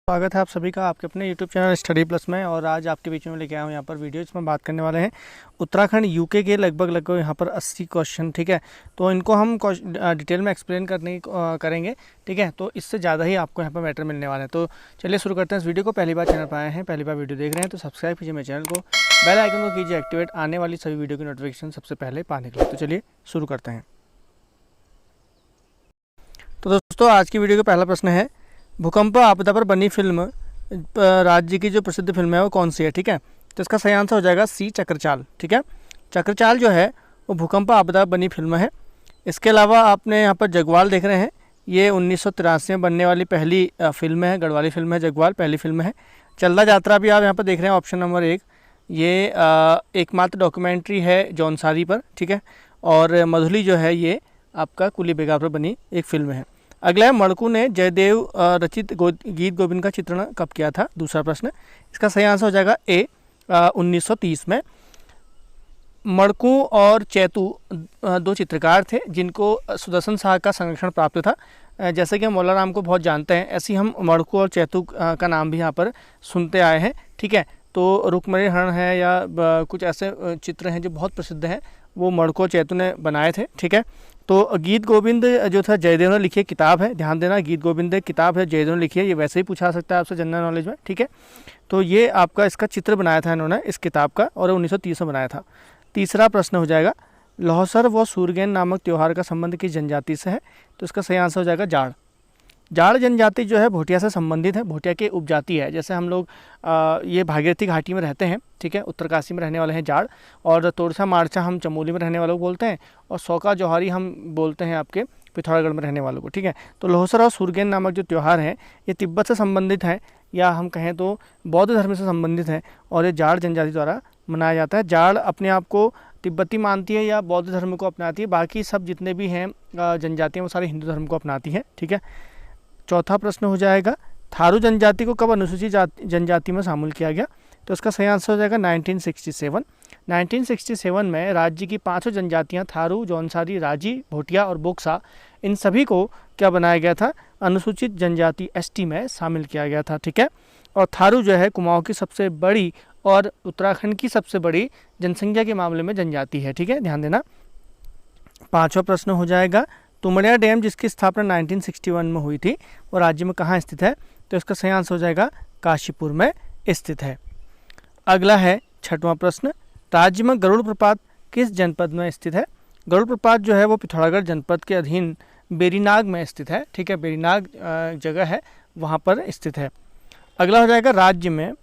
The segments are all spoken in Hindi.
स्वागत है आप सभी का आपके अपने YouTube चैनल स्टडी प्लस में। और आज आपके बीच में लेके आया हूँ यहाँ पर वीडियो, इसमें बात करने वाले हैं उत्तराखंड यूके के लगभग यहाँ पर 80 क्वेश्चन। ठीक है, तो इनको हम डिटेल में एक्सप्लेन करेंगे। ठीक है, तो इससे ज़्यादा ही आपको यहाँ पर मैटर मिलने वाला है। तो चलिए शुरू करते हैं इस वीडियो को। पहली बार चैनल पर आए हैं, पहली बार वीडियो देख रहे हैं तो सब्सक्राइब कीजिए मेरे चैनल को, बेल आइकन को कीजिए एक्टिवेट, आने वाली सभी वीडियो की नोटिफिकेशन सबसे पहले पाने के लिए। तो चलिए शुरू करते हैं। तो दोस्तों आज की वीडियो का पहला प्रश्न है, भूकंप आपदा पर बनी फिल्म राज्य की जो प्रसिद्ध फिल्म है वो कौन सी है। ठीक है, तो इसका सही आंसर हो जाएगा सी, चक्रचाल। ठीक है, चक्रचाल जो है वो भूकंप आपदा बनी फिल्म है। इसके अलावा आपने यहाँ पर जगवाल देख रहे हैं, ये 1983 में बनने वाली पहली फिल्म है, गढ़वाली फिल्म है जगवाल, पहली फिल्म है। चल्दा यात्रा भी आप यहाँ पर देख रहे हैं ऑप्शन नंबर 1, ये एकमात्र डॉक्यूमेंट्री है जौनसारी पर। ठीक है, और मधुली जो है ये आपका कुली बेगा पर बनी एक फिल्म है। अगला है, मणकू ने जयदेव रचित गीत गोविंद का चित्रण कब किया था। दूसरा प्रश्न, इसका सही आंसर हो जाएगा ए, 1930 में। मणकू और चैतू दो चित्रकार थे जिनको सुदर्शन शाह का संरक्षण प्राप्त था। जैसे कि हम मौला राम को बहुत जानते हैं, ऐसे ही हम मणकू और चैतू का नाम भी यहाँ पर सुनते आए हैं। ठीक है, तो रुक्मणी हरण है या कुछ ऐसे चित्र हैं जो बहुत प्रसिद्ध हैं, वो मणकू और चैतू ने बनाए थे। ठीक है, तो गीत गोविंद जो था जयदेव ने लिखी किताब है, ध्यान देना, गीत गोविंद एक किताब है, जयदेव ने लिखी है। ये वैसे ही पूछा सकता है आपसे जनरल नॉलेज में। ठीक है, तो ये आपका इसका चित्र बनाया था इन्होंने इस किताब का, और 1930 में बनाया था। तीसरा प्रश्न हो जाएगा, लौसर व सूरगेन नामक त्यौहार का संबंध किस जनजाति से है। तो इसका सही आंसर हो जाएगा जाड़। जाड़ जनजाति जो है भोटिया से संबंधित है, भोटिया की उपजाति है। जैसे हम लोग ये भागीरथी घाटी में रहते हैं, ठीक है, उत्तरकाशी में रहने वाले हैं जाड़, और तोरछा मारछा हम चमोली में रहने वालों को बोलते हैं, और सौका जौहरी हम बोलते हैं आपके पिथौरागढ़ में रहने वालों को। ठीक है, तो लोहसर और सूरगेन नामक जो त्यौहार है ये तिब्बत से संबंधित है, या हम कहें तो बौद्ध धर्म से संबंधित है, और ये जाड़ जनजाति द्वारा मनाया जाता है। जाड़ अपने आप को तिब्बती मानती है या बौद्ध धर्म को अपनाती है, बाकी सब जितने भी हैं जनजातियाँ वो सारे हिंदू धर्म को अपनाती हैं। ठीक है, चौथा प्रश्न हो जाएगा, थारू जनजाति को कब अनुसूचित जनजाति में शामिल किया गया। तो इसका सही आंसर हो जाएगा 1967। 1967 में राज्य की 5 जनजातियां थारू, जौनसारी, राजी, भोटिया और बोक्सा, इन सभी को क्या बनाया गया था, अनुसूचित जनजाति एसटी में शामिल किया गया था। ठीक है, और थारू जो है कुमाऊं की सबसे बड़ी और उत्तराखंड की सबसे बड़ी जनसंख्या के मामले में जनजाति है। ठीक है, ध्यान देना। पाँचवा प्रश्न हो जाएगा, तुमड़िया डैम जिसकी स्थापना 1961 में हुई थी वो राज्य में कहाँ स्थित है। तो इसका सही आंसर हो जाएगा काशीपुर में स्थित है। अगला है छठवां प्रश्न, राज्य में गरुड़ प्रपात किस जनपद में स्थित है। गरुड़ प्रपात जो है वो पिथौरागढ़ जनपद के अधीन बेरीनाग में स्थित है। ठीक है, बेरीनाग जगह है, वहाँ पर स्थित है। अगला हो जाएगा, राज्य में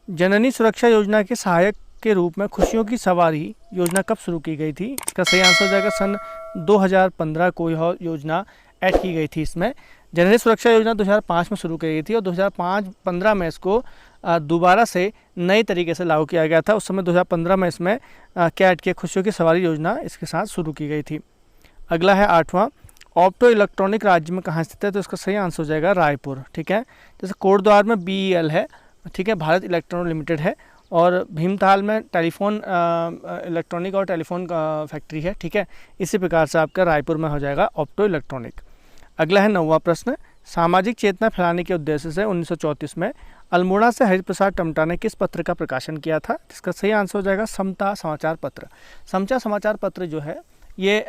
जननी सुरक्षा योजना के सहायक के रूप में खुशियों की सवारी योजना कब शुरू की गई थी। इसका सही आंसर हो जाएगा सन 2015 को यह योजना ऐड की गई थी। इसमें जननी सुरक्षा योजना 2005 में शुरू की गई थी, और 2015 में इसको दोबारा से नए तरीके से लागू किया गया था। उस समय 2015 में इसमें क्या ऐड किया, खुशियों की सवारी योजना इसके साथ शुरू की गई थी। अगला है आठवां, ऑप्टो इलेक्ट्रॉनिक राज्य में कहाँ स्थित है। तो इसका सही आंसर हो जाएगा रायपुर। ठीक है, जैसे कोटद्वार में BEL है, ठीक है, भारत इलेक्ट्रॉनिक लिमिटेड है, और भीमताल में टेलीफोन इलेक्ट्रॉनिक और टेलीफोन फैक्ट्री है। ठीक है, इसी प्रकार से आपका रायपुर में हो जाएगा ऑप्टो इलेक्ट्रॉनिक। अगला है 9वां प्रश्न, सामाजिक चेतना फैलाने के उद्देश्य से 1934 में अल्मोड़ा से हरिप्रसाद टमटा ने किस पत्र का प्रकाशन किया था। इसका सही आंसर हो जाएगा समता समाचार पत्र। समता समाचार पत्र जो है ये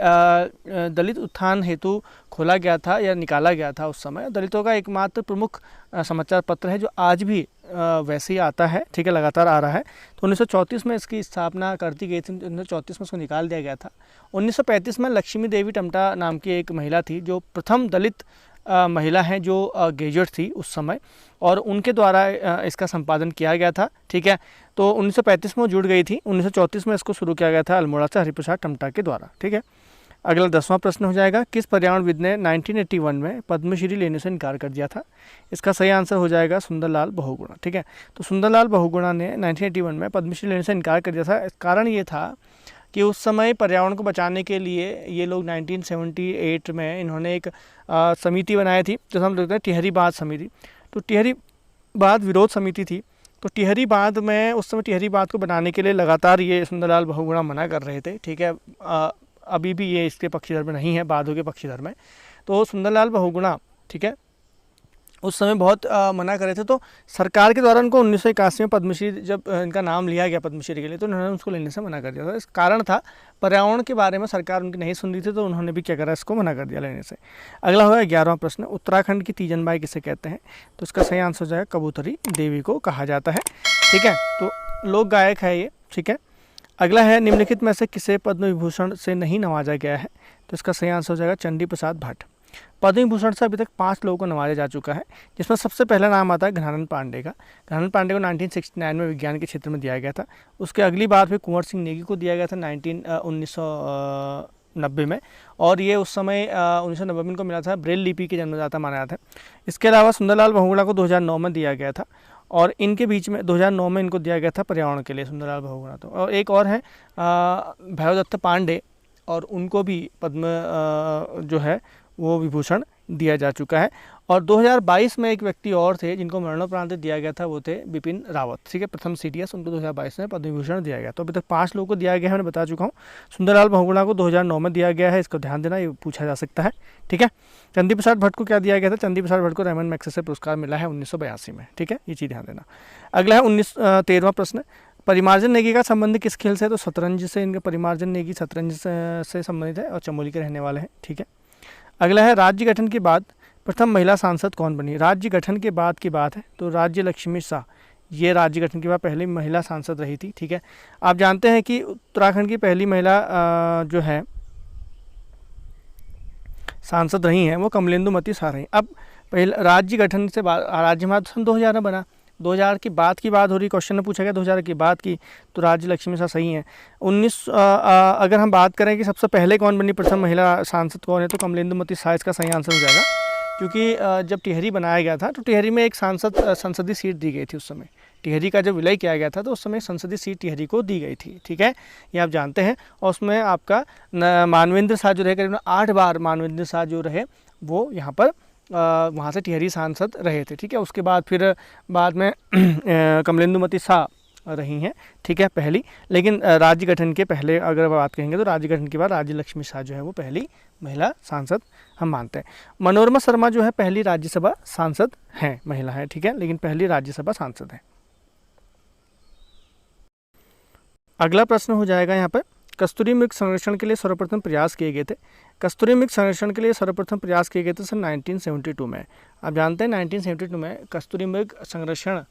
दलित उत्थान हेतु खोला गया था या निकाला गया था। उस समय दलितों का एकमात्र प्रमुख समाचार पत्र है, जो आज भी वैसे ही आता है। ठीक है, लगातार आ रहा है। तो 1934 में इसकी स्थापना कर दी गई थी, 1934 में उसको निकाल दिया गया था। 1935 में लक्ष्मी देवी टमटा नाम की एक महिला थी, जो प्रथम दलित महिला हैं जो ग्रेजुएट थी उस समय, और उनके द्वारा इसका संपादन किया गया था। ठीक है, तो 1935 में वो जुड़ गई थी, 1934 में इसको शुरू किया गया था अल्मोड़ा से हरिप्रसाद टमटा के द्वारा। ठीक है, अगला 10वां प्रश्न हो जाएगा, किस पर्यावरणविद ने 1981 में पद्मश्री लेने से इनकार कर दिया था। इसका सही आंसर हो जाएगा सुंदरलाल बहुगुणा। ठीक है, तो सुंदरलाल बहुगुणा ने 1981 में पद्मश्री लेने से इनकार कर दिया था। कारण ये था कि उस समय पर्यावरण को बचाने के लिए ये लोग 1978 में इन्होंने एक समिति बनाई थी, जो हम देखते हैं टिहरी बांध समिति। तो टिहरी बांध विरोध समिति थी, तो टिहरी बांध में उस समय टिहरी बांध को बनाने के लिए लगातार ये सुंदरलाल बहुगुणा मना कर रहे थे। ठीक है, अभी भी ये इसके पक्षधर में नहीं है, बांधों के पक्षधर में। तो सुंदरलाल बहुगुणा, ठीक है, उस समय बहुत मना करे थे। तो सरकार के द्वारा उनको 1981 में पद्मश्री, जब इनका नाम लिया गया पद्मश्री के लिए, तो उन्होंने उसको लेने से मना कर दिया था। इस कारण था पर्यावरण के बारे में सरकार उनकी नहीं सुन रही थी, तो उन्होंने भी क्या करा, इसको मना कर दिया लेने से। अगला होगा 11वां प्रश्न, उत्तराखंड की तीजन बाई किसे कहते हैं? तो इसका सही आंसर हो जाएगा कबूतरी देवी को कहा जाता है। ठीक है, तो लोक गायक है ये। ठीक है, अगला है निम्नलिखित में से किसे पद्म विभूषण से नहीं नवाजा गया है? तो इसका सही आंसर हो जाएगा चंडी प्रसाद भट्ट। पद्म विभूषण से अभी तक 5 लोगों को नवाजा जा चुका है, जिसमें सबसे पहला नाम आता है घनानंद पांडे का। घनानंद पांडे को 1969 में विज्ञान के क्षेत्र में दिया गया था। उसके अगली बार फिर कुंवर सिंह नेगी को दिया गया था 1990 में, और ये उस समय 1990 में इनको मिला था ब्रेल लिपि के जन्मदाता माना जाता है। इसके अलावा सुंदरलाल बहुगुणा को 2009 में दिया गया था, और इनके बीच में 2009 में इनको दिया गया था पर्यावरण के लिए सुंदरलाल बहुगुणा। तो और एक और है भैरवदत्त पांडे, और उनको भी पद्म जो है वो विभूषण दिया जा चुका है। और 2022 में एक व्यक्ति और थे जिनको मरणोपरांत दिया गया था, वो थे बिपिन रावत। ठीक है, प्रथम CDS, उनको 2022 में पद्म विभूषण दिया गया। तो अभी तक 5 लोगों को दिया गया है, मैंने बता चुका हूँ। सुंदरलाल बहुगुणा को 2009 में दिया गया है, इसको ध्यान देना, ये पूछा जा सकता है। ठीक है, चंदी प्रसाद भट्ट को क्या दिया गया था? चंदी प्रसाद भट्ट को रेमन मैग्सेसे पुरस्कार मिला है 1982 में। ठीक है, ये चीज़ ध्यान देना। अगला है 13वां प्रश्न, परिमार्जन नेगी का संबंध किस खेल से? तो शतरंज से इनका परिमार्जन नेगी शतरंज से संबंधित है, और चमोली के रहने वाले हैं। ठीक है, अगला है राज्य गठन के बाद प्रथम महिला सांसद कौन बनी? राज्य गठन के बाद की बात है, तो राज्य लक्ष्मी शाह, ये राज्य गठन के बाद पहली महिला सांसद रही थी। ठीक है, आप जानते हैं कि उत्तराखंड की पहली महिला जो है सांसद रही हैं, वो कमलेंदुमती शाह रही। अब पहले राज्य गठन से बाद राज्य में सन 2000 में बना, 2000 की बात हो रही, क्वेश्चन में पूछा गया 2000 की बात की, तो राज्य लक्ष्मी शाह सही है। अगर हम बात करें कि सबसे पहले कौन बनी, प्रथम महिला सांसद कौन है, तो कमलेंदुमती शाह इसका सही आंसर हो जाएगा। क्योंकि जब टिहरी बनाया गया था, तो टिहरी में एक संसदीय सीट दी गई थी उस समय। टिहरी का जब विलय किया गया था, तो उस समय संसदीय सीट टिहरी को दी गई थी। ठीक है, ये आप जानते हैं। और उसमें आपका मानवेंद्र शाह जो रहे, करीब 8 बार मानवेंद्र शाह जो रहे, वो यहाँ पर वहाँ से टिहरी सांसद रहे थे। ठीक है, उसके बाद फिर बाद में कमलेंदुमती शाह रही हैं। ठीक है, पहली। लेकिन राज्य गठन के पहले अगर बात कहेंगे, तो राज्य गठन के बाद राज्य लक्ष्मी शाह जो है वो पहली महिला सांसद हम मानते हैं। मनोरमा शर्मा जो है पहली राज्यसभा सांसद हैं, महिला है। ठीक है, लेकिन पहली राज्यसभा सांसद है। अगला प्रश्न हो जाएगा यहाँ पर, कस्तूरी मृग संरक्षण के लिए सर्वप्रथम प्रयास किए गए थे। कस्तूरी मृग संरक्षण के लिए सर्वप्रथम प्रयास किए गए थे सन 1972 में। आप जानते हैं 1972 में कस्तूरी मृग संरक्षण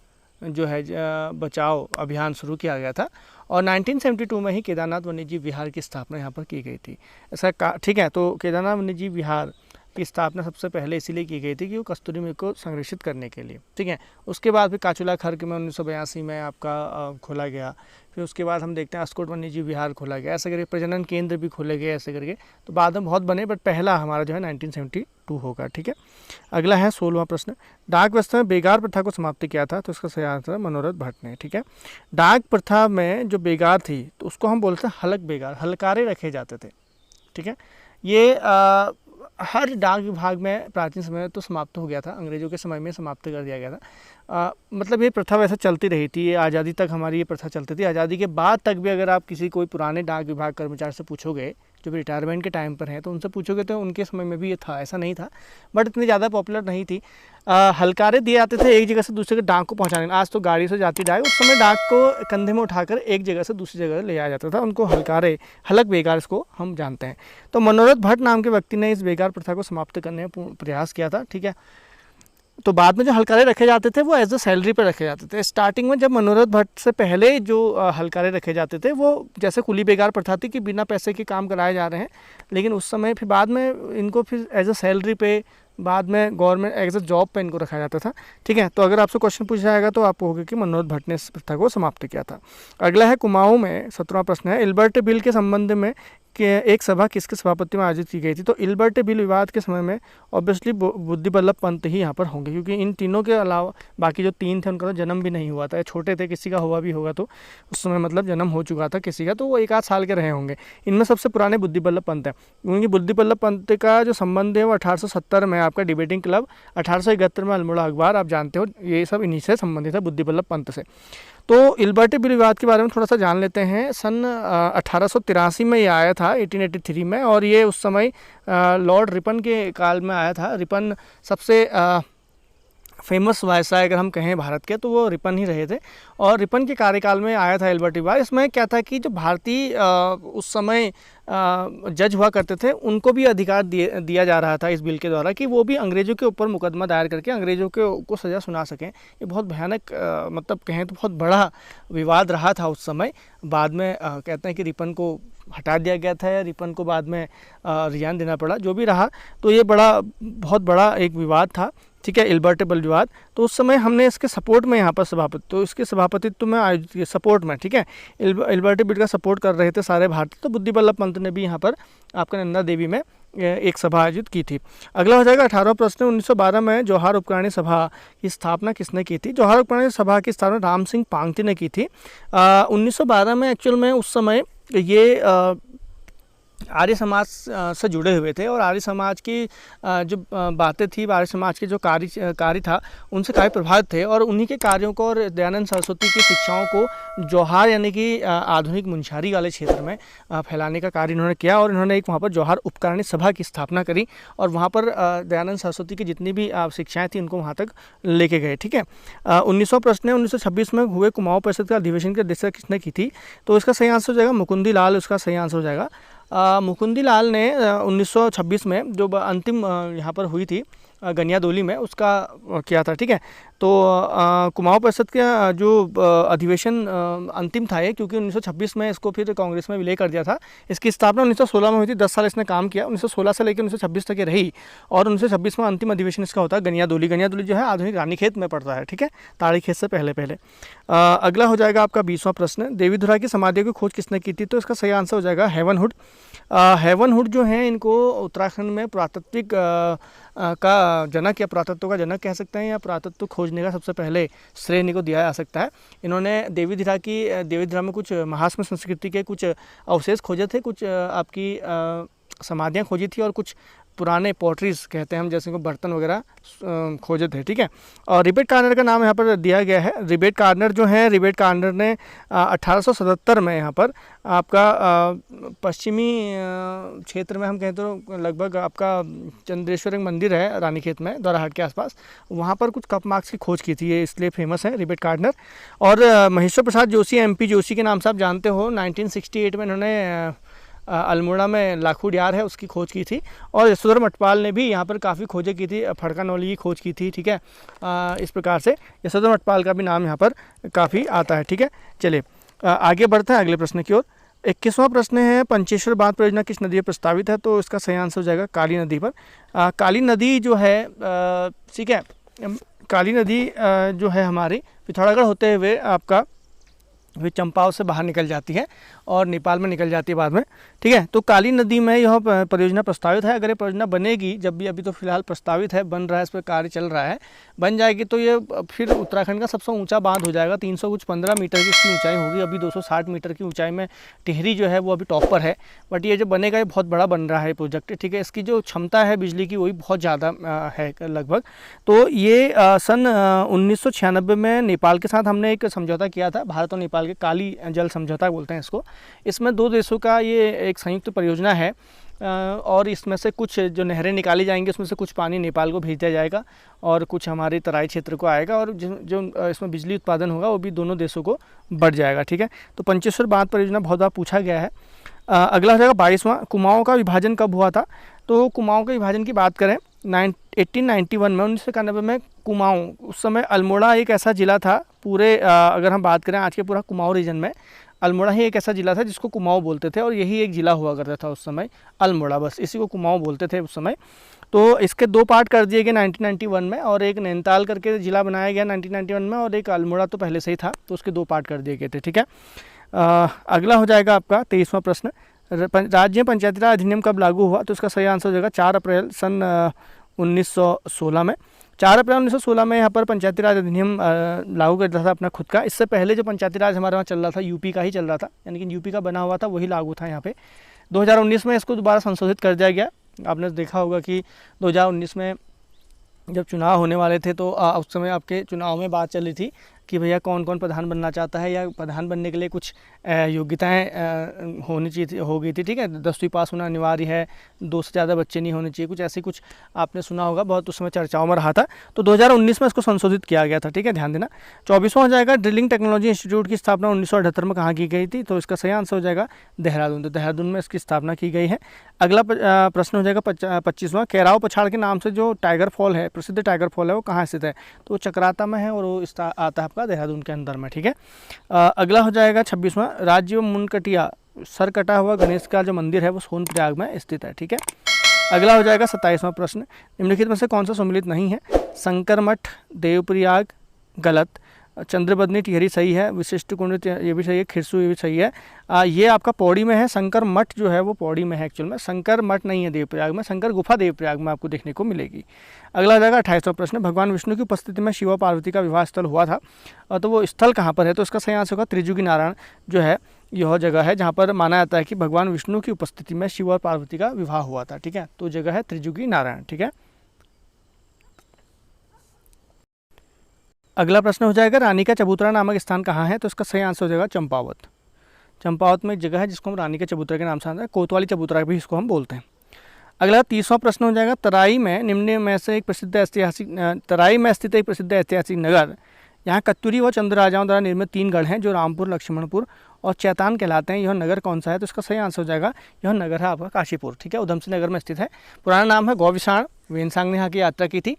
जो है बचाओ अभियान शुरू किया गया था, और 1972 में ही केदारनाथ वन्यजीव विहार की स्थापना यहाँ पर की गई थी। ऐसा ठीक है, तो केदारनाथ वन्यजीव विहार की स्थापना सबसे पहले इसीलिए की गई थी कि वो कस्तूरी मृग को संरक्षित करने के लिए। ठीक है, उसके बाद फिर काचुला खर्क में 1982 में आपका खोला गया। फिर उसके बाद हम देखते हैं अस्कोट वन्यजीव विहार खोला गया, ऐसे करके प्रजनन केंद्र भी खोले गए, ऐसे करके। तो बाद में बहुत बने, बट पहला हमारा जो है 1972 होगा। ठीक है, अगला है 16वां प्रश्न, डाक व्यवस्था में बेगार प्रथा को समाप्त किया था। तो इसका सही आंसर मनोरथ भट्ट ने। ठीक है, डाक प्रथा में जो बेगार थी, तो उसको हम बोलते हैं हलक बेगार, हलकारे रखे जाते थे। ठीक है, ये हर डाक विभाग में प्राचीन समय में तो समाप्त हो गया था, अंग्रेजों के समय में समाप्त कर दिया गया था। मतलब ये प्रथा वैसे चलती रही थी, ये आज़ादी तक हमारी ये प्रथा चलती थी। आज़ादी के बाद तक भी अगर आप किसी कोई पुराने डाक विभाग कर्मचारी से पूछोगे, जो भी रिटायरमेंट के टाइम पर हैं, तो उनसे पूछोगे तो उनके समय में भी ये था, ऐसा नहीं था, बट इतनी ज़्यादा पॉपुलर नहीं थी। हलकारे दिए जाते थे एक जगह से दूसरी जगह डाक को पहुँचाने। आज तो गाड़ी से जाती डाक, उस समय डाक को कंधे में उठाकर एक जगह से दूसरी जगह ले जाया जाता था, उनको हलकारे, हलक बेगार इसको हम जानते हैं। तो मनोरथ भट्ट नाम के व्यक्ति ने इस बेगार प्रथा को समाप्त करने का प्रयास किया था। ठीक है, तो बाद में जो हलकारे रखे जाते थे वो एज अ सैलरी पर रखे जाते थे। स्टार्टिंग में जब मनोरथ भट्ट से पहले जो हलकारे रखे जाते थे, वो जैसे कुली बेगार प्रथा थी कि बिना पैसे के काम कराए जा रहे हैं, लेकिन उस समय फिर बाद में इनको फिर एज अ सैलरी पे, बाद में गवर्नमेंट एज अ जॉब पे इनको रखा जाता था। ठीक है, तो अगर आपसे क्वेश्चन पूछा जाएगा तो आपको होगा कि मनोरथ भट्ट ने इस प्रथा को समाप्त किया था। अगला है कुमाऊं में 17वां प्रश्न है, इल्बर्ट बिल के संबंध में कि एक सभा किसके सभापति में आयोजित की गई थी। तो इल्बर्ट बिल विवाद के समय में ऑब्वियसली बुद्धि बल्लभ पंत ही यहाँ पर होंगे, क्योंकि इन तीनों के अलावा बाकी जो 3 थे उनका तो जन्म भी नहीं हुआ था, छोटे थे, किसी का हुआ भी होगा तो उस समय मतलब जन्म हो चुका था किसी का, तो वो 1 आध साल के रहे होंगे। इनमें सबसे पुराने बुद्धि बल्लभ पंत हैं, क्योंकि बुद्धि बल्लभ पंत का जो संबंध है वो 1870 में आपका डिबेटिंग क्लब, 1871 में अल्मोड़ा अखबार, आप जानते हो ये सब इन्हीं से संबंधित है, बुद्धि बल्लभ पंत से। तो इल्बर्ट बिल विवाद के बारे में थोड़ा सा जान लेते हैं। सन 1883 में ये आया था, 1883 में, और ये उस समय लॉर्ड रिपन के काल में आया था। रिपन सबसे फेमस वायसराय अगर हम कहें भारत के, तो वो रिपन ही रहे थे। और रिपन के कार्यकाल में आया था एल्बर्ट विवाद। इसमें क्या था कि जो भारतीय उस समय जज हुआ करते थे, उनको भी अधिकार दिया जा रहा था इस बिल के द्वारा कि वो भी अंग्रेज़ों के ऊपर मुकदमा दायर करके अंग्रेज़ों को सज़ा सुना सकें। ये बहुत भयानक मतलब कहें तो बहुत बड़ा विवाद रहा था उस समय। बाद में कहते हैं कि रिपन को हटा दिया गया था या रिपन को बाद में रिजाइन देना पड़ा, जो भी रहा। तो ये बहुत बड़ा एक विवाद था, ठीक है, एल्बर्टेबल विवाद। तो उस समय हमने इसके सपोर्ट में यहाँ पर तो इसके सभापतित्व में आयोजित किया, सपोर्ट में, ठीक है, एल्बर्ट बिल का सपोर्ट कर रहे थे सारे भारतीय। तो बुद्धि बल्लभ पंत ने भी यहाँ पर आपका नंदा देवी में एक सभा आयोजित की थी। अगला हो जाएगा 18वां प्रश्न। 1912 में जौहार उपकरणी सभा की स्थापना किसने की थी? जौहार उपकरणी सभा की स्थापना राम सिंह पांगती ने की थी। 1912 में एक्चुअल में उस समय ये आर्य समाज से जुड़े हुए थे और आर्य समाज की जो बातें थी, आर्य समाज के जो कार्य था, उनसे काफ़ी प्रभावित थे। और उन्हीं के कार्यों को और दयानंद सरस्वती की शिक्षाओं को जौहार यानी कि आधुनिक मुंशियारी वाले क्षेत्र में फैलाने का कार्य इन्होंने किया। और इन्होंने एक वहाँ पर जौहार उपकरणी सभा की स्थापना करी और वहाँ पर दयानंद सरस्वती की जितनी भी शिक्षाएँ थी उनको वहाँ तक लेके गए, ठीक है। 1900 प्रश्न है। 1926 में हुए कुमाऊं परिषद का अधिवेशन की अध्यक्षता किसने की थी? तो इसका सही आंसर हो जाएगा मुकुंदी लाल, उसका सही आंसर हो जाएगा। मुकुंदी लाल ने 1926 में जो अंतिम यहाँ पर हुई थी गनियादोली में, उसका किया था, ठीक है। तो कुमाऊं परिषद का जो अधिवेशन अंतिम था ये, क्योंकि 1926 में इसको फिर कांग्रेस में विलय कर दिया था। इसकी स्थापना 1916 में हुई थी, 10 साल इसने काम किया, 1916 से लेकर 1926 तक ये रही। और 1926 में अंतिम अधिवेशन इसका होता है गनियादोली। गनियादोली जो है आधुनिक रानीखेत में पड़ता है, ठीक है, ताड़ीखेत से पहले। अगला हो जाएगा आपका 20वां प्रश्न। देवीधुरा की समाधियों की खोज किसने की थी? तो इसका सही आंसर हो जाएगा हेवनहुड। हेवनहुड जो है, इनको उत्तराखंड में पुरातत्विक का जनक या पुरातत्व का जनक कह सकते हैं, या पुरातत्व खोजने का सबसे पहले श्रेय इनको दिया जा सकता है। इन्होंने देवीधुरा में कुछ महासम संस्कृति के कुछ अवशेष खोजे थे, कुछ आपकी समाधियाँ खोजी थी और कुछ पुराने पोट्रीज कहते हैं हम, जैसे को बर्तन वगैरह खोजे थे, ठीक है। और रिबेट कार्नर का नाम यहाँ पर दिया गया है। रिबेट कार्नर जो है, रिबेट कार्नर ने 1877 में यहाँ पर आपका पश्चिमी क्षेत्र में हम कहते तो लगभग आपका चंद्रेश्वर एक मंदिर है रानीखेत में, दौराहाट के आसपास, वहाँ पर कुछ कप मार्क्स की खोज की थी, ये इसलिए फेमस है रिबेट कार्नर। और महेश्वर प्रसाद जोशी, MP जोशी के नाम से आप जानते हो, 1968 में इन्होंने अल्मोड़ा में लाखू डियार है उसकी खोज की थी। और यशोधर मटपाल ने भी यहाँ पर काफ़ी खोजें की थी, फड़का नौली की खोज की थी, ठीक है। इस प्रकार से यशोधर मटपाल का भी नाम यहाँ पर काफ़ी आता है, ठीक है। चलिए आगे बढ़ते हैं अगले प्रश्न की ओर। 21वां प्रश्न है, पंचेश्वर बांध परियोजना किस नदी पर प्रस्तावित है? तो इसका सही आंसर हो जाएगा काली नदी पर। काली नदी जो है, ठीक है, काली नदी जो है हमारी पिथौरागढ़ होते हुए आपका फिर चंपाव से बाहर निकल जाती है और नेपाल में निकल जाती है बाद में, ठीक है। तो काली नदी में यह परियोजना प्रस्तावित है। अगर ये परियोजना बनेगी, जब भी, अभी तो फिलहाल प्रस्तावित है, बन रहा है, इस पर कार्य चल रहा है, बन जाएगी तो ये फिर उत्तराखंड का सबसे ऊंचा बांध हो जाएगा। 315 मीटर की इसकी ऊंचाई होगी। अभी 260 मीटर की ऊंचाई में टिहरी जो है वो अभी टॉप पर है, बट ये जो बनेगा ये बहुत बड़ा बन रहा है प्रोजेक्ट, ठीक है। इसकी जो क्षमता है बिजली की वही बहुत ज़्यादा है लगभग। तो ये सन 1996 में नेपाल के साथ हमने एक समझौता किया था, भारत और नेपाल के काली जल समझौता बोलते हैं इसको। इसमें दो देशों का ये एक संयुक्त परियोजना है और इसमें से कुछ जो नहरें निकाली जाएंगी उसमें से कुछ पानी नेपाल को भेज दिया जाएगा और कुछ हमारे तराई क्षेत्र को आएगा और जो इसमें बिजली उत्पादन होगा वो भी दोनों देशों को बढ़ जाएगा, ठीक है। तो पंचेश्वर बांध परियोजना बहुत बार पूछा गया है। अगला हो जाएगा 22वां, कुमाऊं का विभाजन कब हुआ था? तो कुमाऊं के विभाजन की बात करें 1891 में, 1991 में कुमाऊं, उस समय अल्मोड़ा एक ऐसा ज़िला था पूरे अगर हम बात करें आज के पूरा कुमाऊं रीजन में, अल्मोड़ा ही एक ऐसा ज़िला था जिसको कुमाऊं बोलते थे और यही एक ज़िला हुआ करता था उस समय, अल्मोड़ा, बस इसी को कुमाऊं बोलते थे उस समय। तो इसके दो पार्ट कर दिए गए 1991 में और एक नैनीताल करके ज़िला बनाया गया 1991 में और एक अल्मोड़ा तो पहले से ही था, तो उसके दो पार्ट कर दिए गए थे, ठीक है। अगला हो जाएगा आपका 23वां प्रश्न, राज्य में पंचायती राज अधिनियम कब लागू हुआ? तो इसका सही आंसर हो जाएगा 4 अप्रैल सन 1916 में। 4 अप्रैल 1916 में यहाँ पर पंचायती राज अधिनियम लागू कर दिया था अपना खुद का। इससे पहले जो पंचायती राज हमारे वहाँ चल रहा था यूपी का ही चल रहा था, यानी कि यूपी का बना हुआ था वही लागू था यहाँ पे। 2019 में इसको दोबारा संशोधित कर दिया गया। आपने देखा होगा कि 2019 में जब चुनाव होने वाले थे तो उस समय आपके चुनाव में बात चल रही थी कि भैया कौन कौन प्रधान बनना चाहता है, या प्रधान बनने के लिए कुछ योग्यताएं होनी चाहिए हो गई थी, ठीक है। 10वीं पास होना अनिवार्य है, 2 से ज़्यादा बच्चे नहीं होने चाहिए, कुछ ऐसी कुछ आपने सुना होगा, बहुत उस समय चर्चाओं में रहा था। तो 2019 में इसको संशोधित किया गया था, ठीक है, ध्यान देना। 24वां हो जाएगा ड्रिलिंग टेक्नोलॉजी इंस्टीट्यूट की स्थापना 1978 में कहाँ की गई थी, तो इसका सही आंसर हो जाएगा देहरादून। तो देहरादून में इसकी स्थापना की गई है। अगला प्रश्न हो जाएगा 25वां, कैराव पछाड़ के नाम से जो टाइगर फॉल है, प्रसिद्ध टाइगर फॉल है, वो कहाँ स्थित है, तो वो चक्राता में है और वो आता है आपका देहरादून के अंदर में, ठीक है। अगला हो जाएगा 26वां, राज्य मुनकटिया सर कटा हुआ गणेश का जो मंदिर है वो सोनप्रयाग में स्थित है, ठीक है। अगला हो जाएगा 27वां प्रश्न, निम्नलिखित में से कौन सा सम्मिलित नहीं है, शंकर मठ, देवप्रयाग गलत, चंद्रबदनी टिहरी सही है, विशिष्ट कुंड ये भी सही है, खिरसू ये भी सही है। ये आपका पौड़ी में है, शंकर मठ जो है वो पौड़ी में है एक्चुअल में, शंकर मठ नहीं है देवप्रयाग में, शंकर गुफा देवप्रयाग में आपको देखने को मिलेगी। अगला हो जाएगा 28वां प्रश्न, भगवान विष्णु की उपस्थिति में शिव और पार्वती का विवाह स्थल हुआ था, तो वो स्थल कहाँ पर है, तो इसका सही आंसर होगा त्रिजुगी नारायण जो है, यह जगह है जहाँ पर माना जाता है कि भगवान विष्णु की उपस्थिति में शिव और पार्वती का विवाह हुआ था, ठीक है। तो जगह है त्रिजुगी नारायण, ठीक है। अगला प्रश्न हो जाएगा रानी का चबूतरा नामक स्थान कहाँ है, तो इसका सही आंसर हो जाएगा चंपावत। चंपावत में एक जगह है जिसको हम रानी के चबूतरा के नाम से आता है, कोतवाली चबूतरा भी इसको हम बोलते हैं। अगला 30वां प्रश्न हो जाएगा, तराई में निम्न में से एक प्रसिद्ध ऐतिहासिक तराई में स्थित एक प्रसिद्ध ऐतिहासिक नगर, यहाँ कत्यूरी व चंद्र राजाओं द्वारा निर्मित 3 गढ़ हैं जो रामपुर, लक्ष्मणपुर और चैतान कहलाते हैं। यह नगर कौन सा है, तो इसका सही आंसर हो जाएगा, यह नगर है आपका काशीपुर, ठीक है, उधमसिंह नगर में स्थित है। पुराना नाम है गौविषाण, वेनसांग ने यहाँ की यात्रा की थी।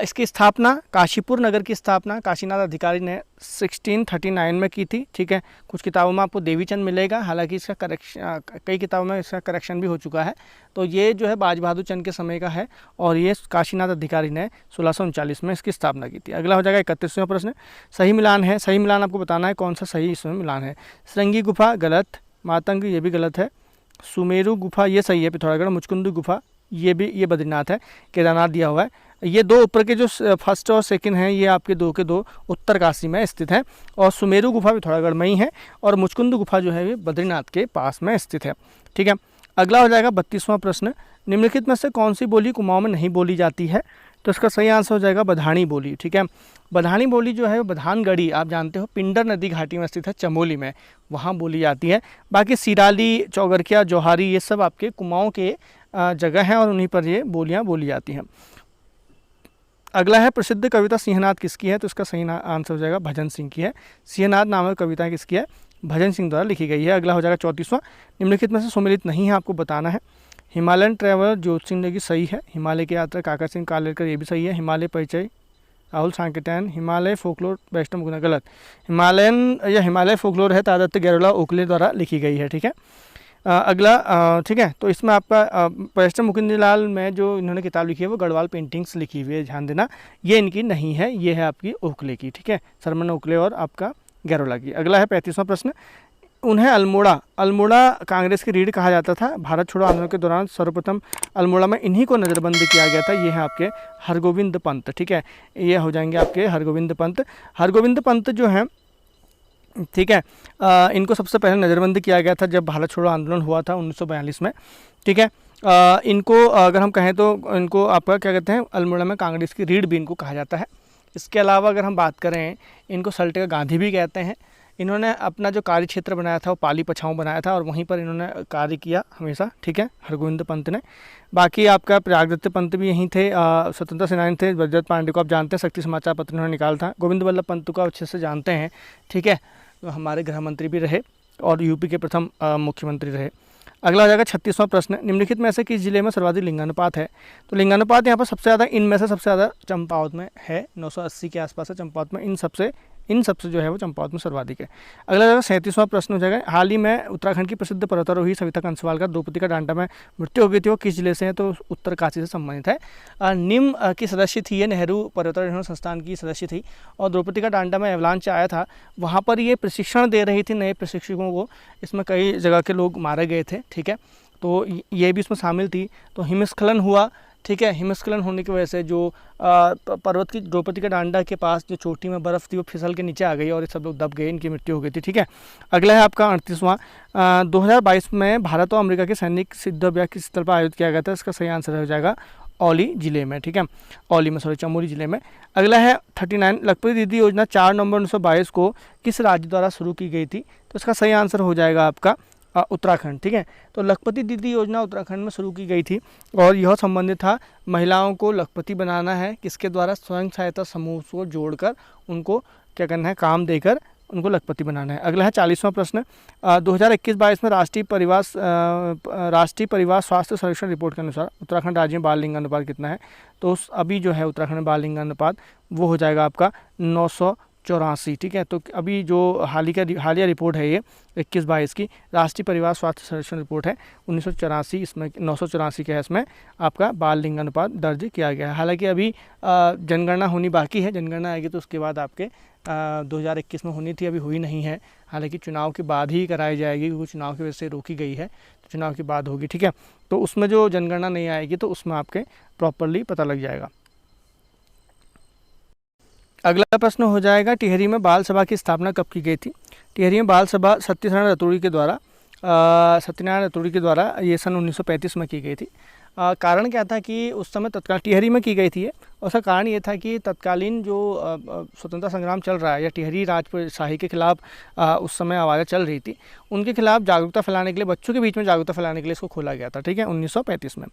इसकी स्थापना, काशीपुर नगर की स्थापना काशीनाथ अधिकारी ने 1639 में की थी, ठीक है। कुछ किताबों में आपको देवीचंद मिलेगा, हालांकि इसका करेक्शन कई किताबों में इसका करेक्शन भी हो चुका है। तो ये जो है बाज बहादुर चंद के समय का है और ये काशीनाथ अधिकारी ने 1639 में इसकी स्थापना की थी। अगला हो जाएगा 31वां प्रश्न, सही मिलान है, सही मिलान आपको बताना है कौन सा सही इसमें मिलान है। श्रृंगी गुफा गलत, मातंग ये भी गलत है, सुमेरु गुफा ये सही है, पिथौरागढ़, मुचकुंद गुफा ये बद्रीनाथ है, केदारनाथ दिया हुआ है। ये 2 ऊपर के जो फर्स्ट और सेकंड हैं ये आपके 2 के 2 उत्तरकाशी में स्थित है, और सुमेरु गुफा पिथौरागढ़ में ही है, और मुचकुंद गुफा जो है ये बद्रीनाथ के पास में स्थित है, ठीक है। अगला हो जाएगा 32वां प्रश्न, निम्नलिखित में से कौन सी बोली कुमाऊं में नहीं बोली जाती है, तो इसका सही आंसर हो जाएगा बधानी बोली, ठीक है। बधानी बोली जो है बधानगढ़ी आप जानते हो पिंडर नदी घाटी में स्थित है, चमोली में, वहाँ बोली जाती है। बाकी सिराली, चौगरकिया, जौहारी ये सब आपके कुमाऊं के जगह हैं और उन्हीं पर ये बोलियाँ बोली जाती हैं। अगला है प्रसिद्ध कविता सिंहनाद किसकी है, तो इसका सही आंसर हो जाएगा भजन सिंह की है। सिंहनाद नामक कविता किसकी है, भजन सिंह द्वारा लिखी गई है। अगला हो जाएगा 34वां, निम्नलिखित में से सम्मिलित नहीं है आपको बताना है। हिमालयन ट्रैवलर जोत सिंह नेगी सही है, हिमालय की यात्रा काका सिंह कालेलकर ये भी सही है, हिमालय परिचय राहुल सांकेटैन, हिमालय फोकलोर वैष्णव मुकुंद गलत, हिमालयन या हिमालय फोकलोर है तादत्य गैरोला ओकले द्वारा लिखी गई है, ठीक है। अगला ठीक है, तो इसमें आपका वैष्णव मुकुंद लाल में जो इन्होंने किताब लिखी है वो गढ़वाल पेंटिंग्स लिखी हुई है, ध्यान देना, ये इनकी नहीं है, ये है आपकी ओकले की, ठीक है, सरमन ओकले और आपका गैरोला की। अगला है 35वां प्रश्न, उन्हें अल्मोड़ा कांग्रेस की रीढ़ कहा जाता था। भारत छोड़ो आंदोलन के दौरान सर्वप्रथम अल्मोड़ा में इन्हीं को नज़रबंद किया गया था, ये है आपके हरगोविंद पंत, ठीक है, ये हो जाएंगे आपके हरगोविंद पंत। हरगोविंद पंत जो हैं, ठीक है, इनको सबसे पहले नज़रबंद किया गया था जब भारत छोड़ो आंदोलन हुआ था 1942 में, ठीक है। इनको अगर हम कहें तो इनको आपका क्या कहते हैं, अल्मोड़ा में कांग्रेस की रीढ़ भी इनको कहा जाता है। इसके अलावा अगर हम बात करें, इनको सल्टे का गांधी भी कहते हैं। इन्होंने अपना जो कार्य क्षेत्र बनाया था वो पाली पछाऊ बनाया था और वहीं पर इन्होंने कार्य किया हमेशा, ठीक है, हरगोविंद पंत ने। बाकी आपका प्रयागदत्त पंत भी यहीं थे, स्वतंत्रता सेनानी थे। ब्रजदत्त पांडे को आप जानते हैं, शक्ति समाचार पत्र इन्होंने निकाला था। गोविंद वल्लभ पंत को अच्छे से जानते हैं, ठीक है, तो हमारे गृह मंत्री भी रहे और यूपी के प्रथम मुख्यमंत्री रहे। अगला हो जाएगा 36वां प्रश्न, निम्नलिखित में से किस जिले में सर्वाधिक लिंगानुपात है, तो लिंगानुपात यहाँ पर सबसे ज़्यादा इनमें से सबसे ज़्यादा चंपावत में है, 980 के आसपास है चंपावत में, इन सबसे जो है वो चंपावत में सर्वाधिक है। अगला जगह 37वां प्रश्न हो जाएगा, हाल ही में उत्तराखंड की प्रसिद्ध पर्वतारोही सविता कंसवाल का द्रौपदी का डांडा में मृत्यु हो गई थी, वो किस जिले से है, तो उत्तरकाशी से संबंधित है। निम्न की सदस्य थी ये, नेहरू पर्वतारोहण संस्थान की सदस्य थी और द्रौपदी का डांडा में एवलांच आया था, वहाँ पर ये प्रशिक्षण दे रही थी नए प्रशिक्षकों को, इसमें कई जगह के लोग मारे गए थे, ठीक है, तो ये भी इसमें शामिल थी। तो हिमस्खलन हुआ, ठीक है, हिमस्खलन होने की वजह से जो पर्वत की द्रौपदी का डांडा के पास जो चोटी में बर्फ़ थी वो फिसल के नीचे आ गई और ये सब लोग दब गए, इनकी मृत्यु हो गई थी, ठीक है। अगला है आपका 38वां, 2022 में भारत और अमेरिका के सैनिक युद्धाभ्यास किस स्थल पर आयोजित किया गया था, इसका सही आंसर हो जाएगा औली जिले में, ठीक है, औली में, सॉरी, चमोली जिले में। अगला है 39, लखपति दीदी योजना 4 नवंबर 1922 को किस राज्य द्वारा शुरू की गई थी? तो इसका सही आंसर हो जाएगा आपका उत्तराखंड, ठीक है। तो लखपति दीदी योजना उत्तराखंड में शुरू की गई थी और यह संबंधित था महिलाओं को लखपति बनाना है, किसके द्वारा? स्वयं सहायता समूह को जोड़कर उनको क्या करना है? काम देकर उनको लखपति बनाना है। अगला है 40वां प्रश्न, 2021-22 में राष्ट्रीय परिवार स्वास्थ्य सर्वेक्षण रिपोर्ट के अनुसार उत्तराखंड राज्य में बाल लिंग अनुपात कितना है? तो अभी जो है उत्तराखंड में बाल लिंग अनुपात वो हो जाएगा आपका 984, ठीक है। तो अभी जो हालिया रिपोर्ट है ये 21-22 की राष्ट्रीय परिवार स्वास्थ्य सर्वेक्षण रिपोर्ट है 1984, इसमें 984 के है, इसमें आपका बाल लिंग अनुपात दर्ज किया गया है। हालांकि अभी जनगणना होनी बाकी है, जनगणना आएगी तो उसके बाद आपके 2021 में होनी थी, अभी हुई नहीं है, हालांकि चुनाव के बाद ही कराई जाएगी क्योंकि चुनाव की वजह से रोकी गई है, तो चुनाव के बाद होगी, ठीक है। तो उसमें जो जनगणना नहीं आएगी तो उसमें आपके प्रॉपरली पता लग जाएगा। अगला प्रश्न हो जाएगा, टिहरी में बाल सभा की स्थापना कब की गई थी? टिहरी में बाल सभा सत्यनारायण रतूड़ी के द्वारा ये सन 1935 में की गई थी। कारण क्या था कि उस समय तत्काल टिहरी में की गई थी, उसका कारण ये था कि तत्कालीन जो स्वतंत्रता संग्राम चल रहा है या टिहरी राजशाही के खिलाफ उस समय आवाज़ें चल रही थी, उनके खिलाफ जागरूकता फैलाने के लिए, बच्चों के बीच में जागरूकता फैलाने के लिए इसको खोला गया था, ठीक है, 1935 में,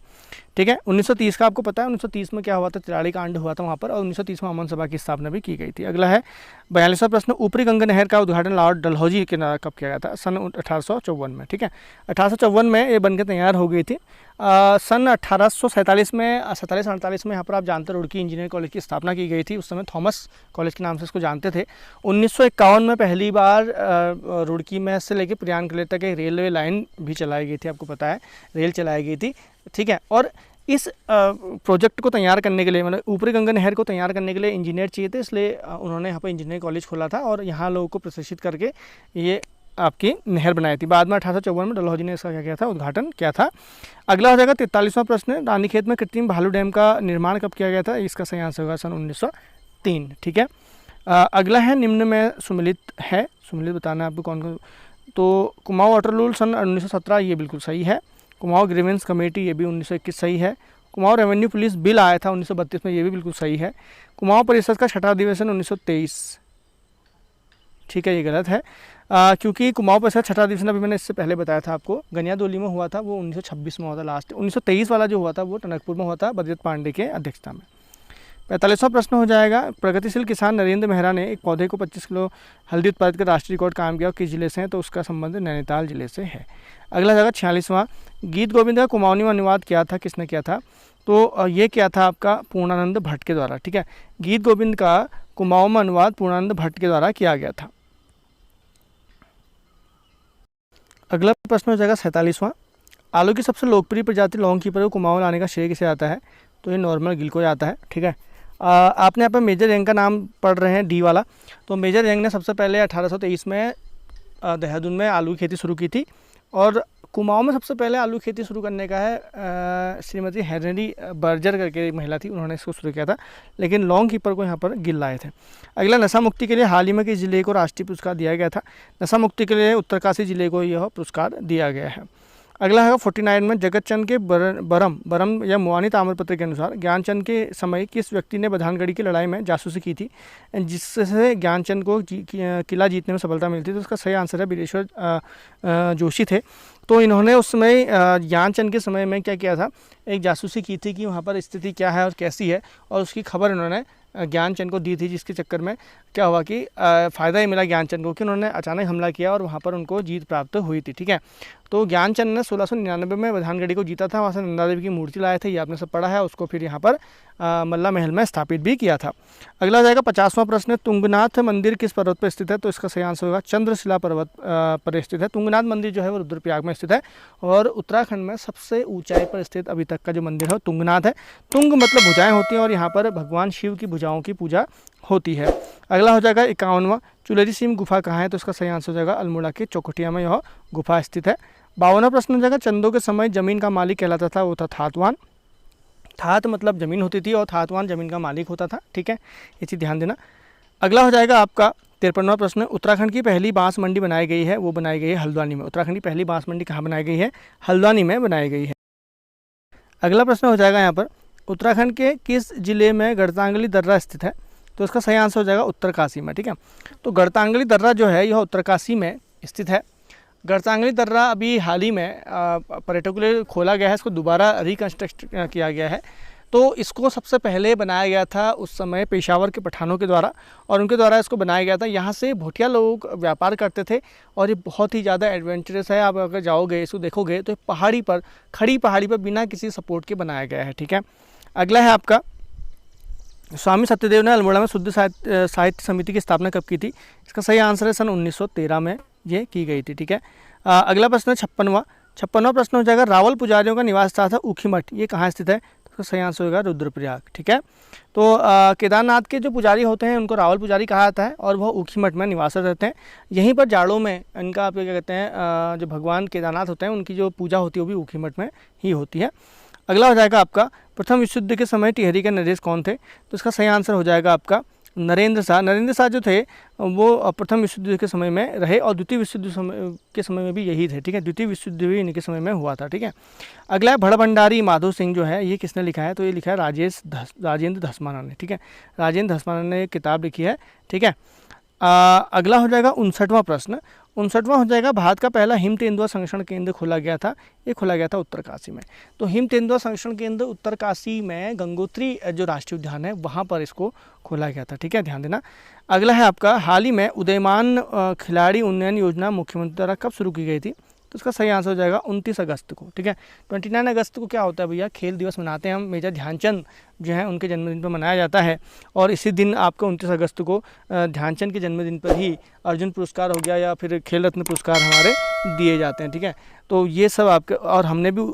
ठीक है। 1930 का आपको पता है 1930 में क्या हुआ था? तिराड़ी कांड हुआ था वहाँ पर, और 1930 में अमन सभा की स्थापना भी की गई थी। अगला है 42वां प्रश्न, ऊपरी गंगा नहर का उद्घाटन लॉर्ड डलहौजी के द्वारा कब किया गया था? सन 1854 में, ठीक है। 1854 में ये बनकर तैयार हो गई थी। सन 1847 में 47-48 में यहाँ पर आप जानते हैं रुड़की इंजीनियरिंग कॉलेज की स्थापना की गई थी, उस समय थॉमस कॉलेज के नाम से इसको जानते थे। 1951 में पहली बार रुड़की में से लेकर प्रियांकले तक एक रेलवे लाइन भी चलाई गई थी, आपको पता है, रेल चलाई गई थी, ठीक है। और इस प्रोजेक्ट को तैयार करने के लिए, मतलब ऊपरी गंगा नहर को तैयार करने के लिए इंजीनियर चाहिए थे, इसलिए उन्होंने यहाँ पर इंजीनियरिंग कॉलेज खोला था और यहाँ लोगों को प्रशिक्षित करके ये आपकी नहर बनाई थी। बाद में 1854 में डलहौजी ने इसका क्या किया था? उद्घाटन किया था। अगला हो जाएगा 43वां प्रश्न, रानीखेत में कृत्रिम भालू डैम का निर्माण कब किया गया था? इसका सही आंसर होगा सन 1903, ठीक है। अगला है निम्न में सुमिलित है, सुमिलित बताना है आपको कौन कौन। तो कुमाऊं वाटर रूल सन 1917, ये बिल्कुल सही है। कुमाऊं ग्रीवेंस कमेटी, ये भी 1921 सही है। कुमाऊं रेवेन्यू पुलिस बिल आया था 1932 में, ये भी बिल्कुल सही है। कुमाऊं परिषद का 6वां अधिवेशन 1923, ठीक है, ये गलत है, क्योंकि कुमाऊं परिषद 6वां अधिवेशन अभी मैंने इससे पहले बताया था आपको, गनियादोली में हुआ था, वो 1926 में हुआ था लास्ट। 1923 वाला जो हुआ था वो टनकपुर में हुआ था बद्रीनाथ पांडे के अध्यक्षता में। 45वां प्रश्न हो जाएगा, प्रगतिशील किसान नरेंद्र मेहरा ने एक पौधे को 25 किलो हल्दी उत्पादित कर राष्ट्रीय रिकॉर्ड काम किया, किस जिले से है? तो उसका संबंध नैनीताल जिले से है। अगला जाएगा 46वां, गीत गोविंद का कुमाऊनी में अनुवाद किया था, किसने किया था? तो ये किया था आपका पूर्णानंद भट्ट के द्वारा, ठीक है। गीत गोविंद का कुमाऊं में अनुवाद पूर्णानंद भट्ट के द्वारा किया गया था। अगला प्रश्न हो जाएगा 47वां, आलू की सबसे लोकप्रिय प्रजाति लॉन्ग कीपर को कुमाऊं लाने का श्रेय किसे आता है? तो ये नॉर्मल गिल को जाता है, ठीक है। आपने यहाँ पर मेजर यंग का नाम पढ़ रहे हैं, डी वाला, तो मेजर यंग ने सबसे पहले 1823 में देहरादून में आलू की खेती शुरू की थी, और कुमाऊं में सबसे पहले आलू खेती शुरू करने का है श्रीमती हेनरी बर्जर करके एक महिला थी, उन्होंने इसको शुरू किया था, लेकिन लॉन्ग कीपर को यहाँ पर गिल लाए थे। अगला, नशा मुक्ति के लिए हाल ही में किस जिले को राष्ट्रीय पुरस्कार दिया गया था? नशा मुक्ति के लिए उत्तरकाशी जिले को यह पुरस्कार दिया गया है। अगला है 49 में, जगत चंद के बरम या मुआनी ताम्रपत्र के अनुसार ज्ञानचंद के समय किस व्यक्ति ने बधानगढ़ी की लड़ाई में जासूसी की थी जिससे ज्ञानचंद को किला जीतने में सफलता मिली थी? तो उसका सही आंसर है बीरेश्वर जोशी थे। तो इन्होंने उस समय ज्ञानचंद के समय में क्या किया था? एक जासूसी की थी कि वहाँ पर स्थिति क्या है और कैसी है, और उसकी खबर इन्होंने ज्ञानचंद को दी थी, जिसके चक्कर में क्या हुआ कि फ़ायदा ही मिला ज्ञानचंद को कि उन्होंने अचानक हमला किया और वहाँ पर उनको जीत प्राप्त हुई थी, ठीक है। तो ज्ञानचंद ने 1699 में बधानगढ़ी को जीता था, वहाँ से नंदा देवी की मूर्ति लाए थे, ये आपने सब पढ़ा है, उसको फिर यहाँ पर मल्ला महल में स्थापित भी किया था। अगला जाएगा 50वां प्रश्न, तुंगनाथ मंदिर किस पर्वत पर स्थित है? तो इसका सही आंसर होगा चंद्रशिला पर्वत पर स्थित है। तुंगनाथ मंदिर जो है वो रुद्रप्रयाग में स्थित है, और उत्तराखंड में सबसे ऊंचाई पर स्थित अभी तक का जो मंदिर है तुंगनाथ है। तुंग मतलब भुजाएं होती हैं, और यहाँ पर भगवान शिव की भुजाओं की पूजा होती है। अगला हो जाएगा 51वां, चुलेरी सीम गुफा कहाँ है? तो इसका सही आंसर हो जाएगा अल्मोड़ा के चौखटिया में यह गुफा स्थित है। 52वां प्रश्न हो जाएगा, चंदों के समय जमीन का मालिक कहलाता था, वो था थातवान। थात मतलब जमीन होती थी और थातवान जमीन का मालिक होता था, ठीक है, ये चीज़ ध्यान देना। अगला हो जाएगा आपका 53वां प्रश्न, उत्तराखंड की पहली बांस मंडी बनाई गई है, वो बनाई गई है हल्द्वानी में। उत्तराखंड की पहली बांस मंडी कहाँ बनाई गई है? हल्द्वानी में बनाई गई है। अगला प्रश्न हो जाएगा यहाँ पर उत्तराखंड के किस जिले में गढ़तांगली दर्रा स्थित है? तो इसका सही आंसर हो जाएगा उत्तरकाशी में, ठीक है। तो गढ़तांगली दर्रा जो है यह उत्तरकाशी में स्थित है। गढ़तांगली दर्रा अभी हाल ही में पर्यटकों के लिए खोला गया है, इसको दोबारा रिकन्स्ट्रक्ट किया गया है। तो इसको सबसे पहले बनाया गया था उस समय पेशावर के पठानों के द्वारा, और उनके द्वारा इसको बनाया गया था। यहाँ से भूटिया लोग व्यापार करते थे और ये बहुत ही ज़्यादा एडवेंचरस है। आप अगर जाओगे इसको देखोगे तो पहाड़ी पर, खड़ी पहाड़ी पर बिना किसी सपोर्ट के बनाया गया है, ठीक है। अगला है आपका, स्वामी सत्यदेव ने अल्मोड़ा में शुद्ध साहित्य समिति की स्थापना कब की थी? इसका सही आंसर है सन 1913 में ये की गई थी, ठीक है। अगला प्रश्न है 56वां प्रश्न हो जाएगा, रावल पुजारियों का निवास स्थान था ऊखीमठ, ये कहाँ स्थित है? तो इसका सही आंसर होगा रुद्रप्रयाग, ठीक है। तो केदारनाथ के जो पुजारी होते हैं उनको रावल पुजारी कहा जाता है और वह ऊखीमठ में निवासरत रहते हैं। यहीं पर जाड़ों में इनका आप क्या कहते हैं, जो भगवान केदारनाथ होते हैं उनकी जो पूजा होती है वो भी ऊखीमठ में ही होती है। अगला हो जाएगा आपका, प्रथम विश्व युद्ध के समय टिहरी के नरेश कौन थे? तो इसका सही आंसर हो जाएगा आपका नरेंद्र शाह। नरेंद्र शाह जो थे वो प्रथम विश्व युद्ध के समय में रहे और द्वितीय विश्व युद्ध के समय में भी यही थे, ठीक है। द्वितीय विश्व युद्ध भी इनके समय में हुआ था, ठीक है। अगला है भड़भंडारी माधो सिंह जो है ये किसने लिखा है? तो ये लिखा है राजेंद्र धस्माना ने, ठीक है। राजेंद्र धस्माना ने किताब लिखी है, ठीक है। अगला हो जाएगा 59वां प्रश्न। 59वां हो जाएगा, भारत का पहला हिम तेंदुआ संरक्षण केंद्र खोला गया था, ये खोला गया था उत्तरकाशी में। तो हिम तेंदुआ संरक्षण केंद्र उत्तरकाशी में गंगोत्री जो राष्ट्रीय उद्यान है वहाँ पर इसको खोला गया था, ठीक है, ध्यान देना। अगला है आपका, हाल ही में उदयमान खिलाड़ी उन्नयन योजना मुख्यमंत्री द्वारा कब शुरू की गई थी? तो इसका सही आंसर हो जाएगा 29 अगस्त को, ठीक है। 29 अगस्त को क्या होता है भैया? खेल दिवस मनाते हैं हम, मेजर ध्यानचंद जो है उनके जन्मदिन पर मनाया जाता है। और इसी दिन आपको 29 अगस्त को ध्यानचंद के जन्मदिन पर ही अर्जुन पुरस्कार हो गया या फिर खेल रत्न पुरस्कार हमारे दिए जाते हैं, ठीक है। तो ये सब आपके, और हमने भी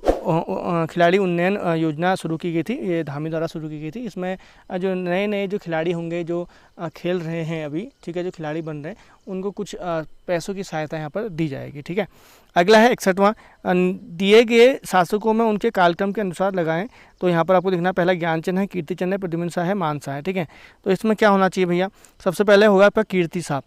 खिलाड़ी उन्नयन योजना शुरू की गई थी, ये धामी द्वारा शुरू की गई थी। इसमें जो नए नए जो खिलाड़ी होंगे जो खेल रहे हैं अभी, ठीक है, जो खिलाड़ी बन रहे हैं उनको कुछ पैसों की सहायता यहाँ पर दी जाएगी, ठीक है। अगला है 61वां, दिए गए शासकों में उनके कालक्रम के अनुसार लगाएं। तो यहाँ पर आपको दिखना, पहला ज्ञानचंद है, कीर्तिचंद है, प्रद्युम्न शाह है, मान शाह है, ठीक है। तो इसमें क्या होना चाहिए भैया? सबसे पहले होगा आपका कीर्तिचंद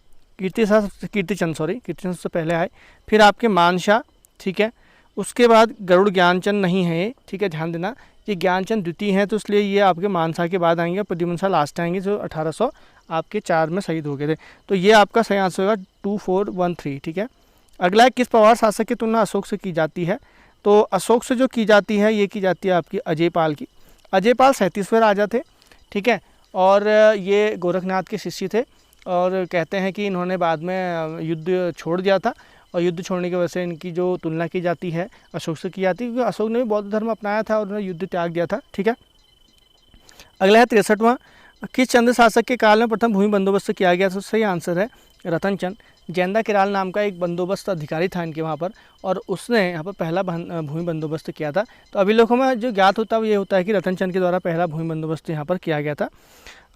सबसे पहले आए, फिर आपके मान शाह, ठीक है। उसके बाद गरुड़ ज्ञानचंद नहीं है ये, ठीक है, ध्यान देना, ये ज्ञानचंद द्वितीय हैं तो इसलिए ये आपके मान शाह के बाद आएंगे, प्रद्युम्न शाह लास्ट आएंगे जो 1804 में शहीद हो गए थे। तो ये आपका सही आंसर होगा 2413, ठीक है। अगला है, किस पवार शासक की तुलना अशोक से की जाती है? तो अशोक से जो की जाती है ये की जाती है आपकी अजयपाल की। अजयपाल 37वें राजा थे, ठीक है, और ये गोरखनाथ के शिष्य थे और कहते हैं कि इन्होंने बाद में युद्ध छोड़ दिया था और युद्ध छोड़ने की वजह से इनकी जो तुलना की जाती है अशोक से की जाती है, क्योंकि अशोक ने भी बौद्ध धर्म अपनाया था और उन्होंने युद्ध त्याग दिया था, ठीक है। अगला है 63वां, किस चंद्र शासक के काल में प्रथम भूमि बंदोबस्त किया गया? तो सही आंसर है रतन चंद। जैंदा किराल नाम का एक बंदोबस्त अधिकारी था इनके वहाँ पर, और उसने यहाँ पर पहला भूमि बंदोबस्त किया था। तो अभिलेखों में जो ज्ञात होता है वो ये होता है कि रतन चंद के द्वारा पहला भूमि बंदोबस्त यहाँ पर किया गया था।